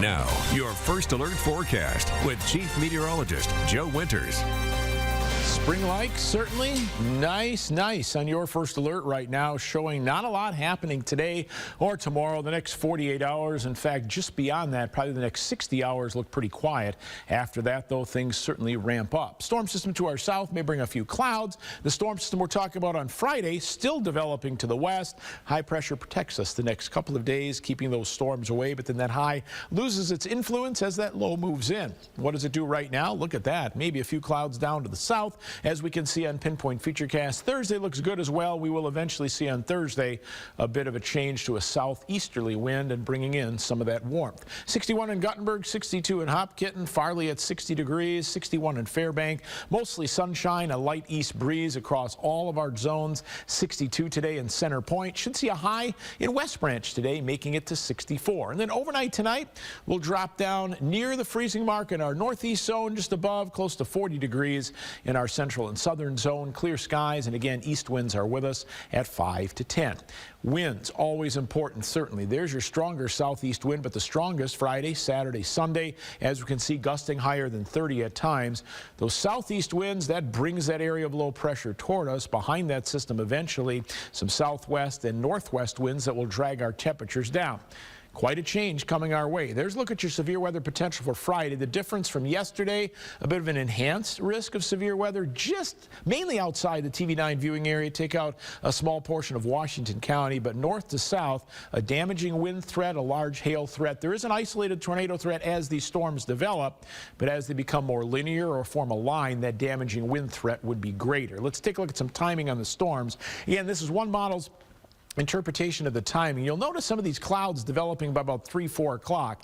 Now, your first alert forecast with Chief Meteorologist Joe Winters. Spring-like, certainly. Nice on your first alert right now, showing not a lot happening today or tomorrow, the next 48 hours. In fact, just beyond that, probably the next 60 hours look pretty quiet. After that, though, things certainly ramp up. Storm system to our south may bring a few clouds. The storm system we're talking about on Friday still developing to the west. High pressure protects us the next couple of days, keeping those storms away, but then that high loses its influence as that low moves in. What does it do right now? Look at that. Maybe a few clouds down to the south. As we can see on Pinpoint Featurecast, Thursday looks good as well. We will eventually see on Thursday a bit of a change to a southeasterly wind and bringing in some of that warmth. 61 in Guttenberg, 62 in Hopkitten, Farley at 60 degrees, 61 in Fairbank. Mostly sunshine, a light east breeze across all of our zones. 62 today in Center Point. Should see a high in West Branch today, making it to 64. And then overnight tonight, we'll drop down near the freezing mark in our northeast zone, just above, close to 40 degrees in our central and southern zone. Clear skies, and again, east winds are with us at 5 to 10. Winds, always important, certainly. There's your stronger southeast wind, but the strongest Friday, Saturday, Sunday. As we can see, gusting higher than 30 at times. Those southeast winds, that brings that area of low pressure toward us. Behind that system, eventually, some southwest and northwest winds that will drag our temperatures down. Quite a change coming our way. There's a look at your severe weather potential for Friday. The difference from yesterday, a bit of an enhanced risk of severe weather, just mainly outside the TV9 viewing area. Take out a small portion of Washington County, but north to south, a damaging wind threat, a large hail threat. There is an isolated tornado threat as these storms develop, but as they become more linear or form a line, that damaging wind threat would be greater. Let's take a look at some timing on the storms. Again, this is one model's interpretation of the timing. You'll notice some of these clouds developing by about 3-4 o'clock.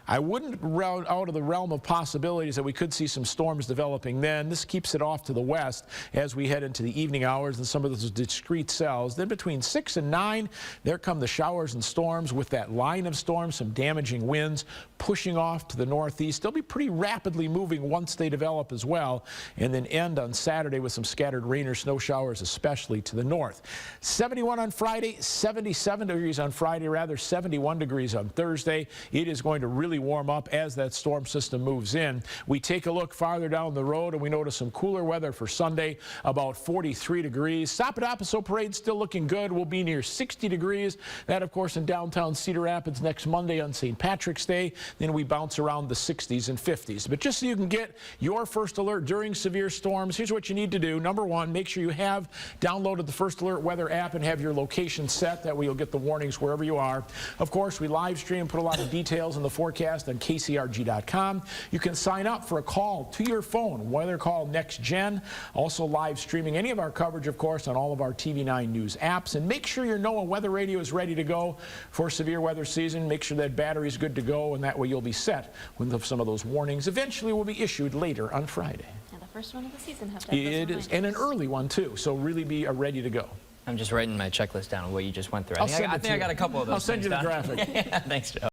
I wouldn't round out of the realm of possibilities that we could see some storms developing then. This keeps it off to the west as we head into the evening hours and some of those discrete cells. Then between 6 and 9, there come the showers and storms with that line of storms, some damaging winds pushing off to the northeast. They'll be pretty rapidly moving once they develop as well, and then end on Saturday with some scattered rain or snow showers, especially to the north. 71 on Friday, 77 degrees on Friday, rather 71 degrees on Thursday. It is going to really warm up as that storm system moves in. We take a look farther down the road and we notice some cooler weather for Sunday, about 43 degrees. Sapadapaso Parade still looking good. We'll be near 60 degrees. That, of course, in downtown Cedar Rapids next Monday on St. Patrick's Day. Then we bounce around the 60s and 50s. But just so you can get your first alert during severe storms, here's what you need to do. Number one, make sure you have downloaded the First Alert Weather app and have your location set. That way you'll get the warnings wherever you are. Of course, we live stream, put a lot of details in the forecast on KCRG.com. You can sign up for a call to your phone, Weather Call Next Gen. Also live streaming any of our coverage, of course, on all of our TV9 News apps. And make sure your NOAA weather radio is ready to go for severe weather season. Make sure that battery is good to go, and that way you'll be set when some of those warnings eventually will be issued later on Friday. And the first one of the season. It is, and an early one too, so really be ready to go. I'm just writing my checklist down of what you just went through. I think I got a couple of those. I'll send you the graphic. Yeah, thanks, Joe.